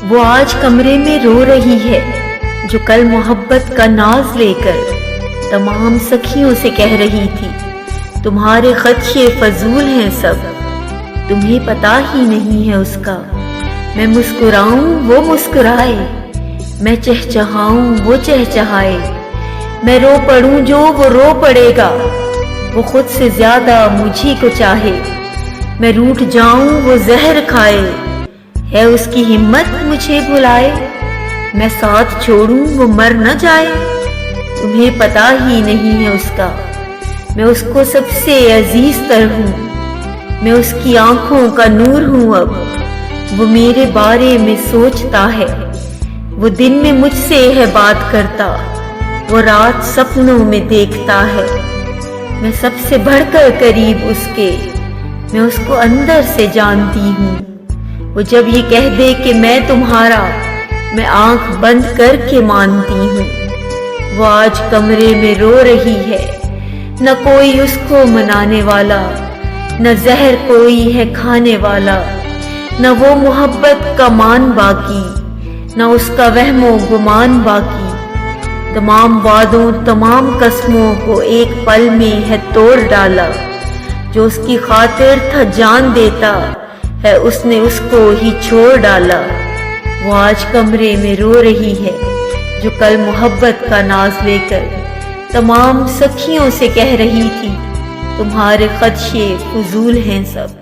وہ آج کمرے میں رو رہی ہے جو کل محبت کا ناز لے کر تمام سکھیوں سے کہہ رہی تھی تمہارے خدشے فضول ہیں سب، تمہیں پتا ہی نہیں ہے اس کا۔ میں مسکراؤں وہ مسکرائے، میں چہچہاؤں وہ چہچہائے، میں رو پڑوں جو وہ رو پڑے گا، وہ خود سے زیادہ مجھی کو چاہے۔ میں روٹھ جاؤں وہ زہر کھائے، ہے اس کی ہمت مجھے بھلائے۔ میں ساتھ چھوڑوں وہ مر نہ جائے، تمہیں پتا ہی نہیں ہے اس کا۔ میں اس کو سب سے عزیز تر ہوں، میں اس کی آنکھوں کا نور ہوں اب۔ وہ میرے بارے میں سوچتا ہے، وہ دن میں مجھ سے ہے بات کرتا، وہ رات سپنوں میں دیکھتا ہے۔ میں سب سے بڑھ کر قریب اس کے، میں اس کو اندر سے جانتی ہوں۔ وہ جب یہ کہہ دے کہ میں تمہارا، میں آنکھ بند کر کے مانتی ہوں۔ وہ آج کمرے میں رو رہی ہے، نہ کوئی اس کو منانے والا، نہ زہر کوئی ہے کھانے والا، نہ وہ محبت کا مان باقی، نہ اس کا وہم و گمان باقی۔ تمام وعدوں تمام قسموں کو ایک پل میں ہے توڑ ڈالا، جو اس کی خاطر تھا جان دیتا ہے اس نے اس کو ہی چھوڑ ڈالا۔ وہ آج کمرے میں رو رہی ہے جو کل محبت کا ناز لے کر تمام سکھیوں سے کہہ رہی تھی تمہارے خدشے فضول ہیں سب۔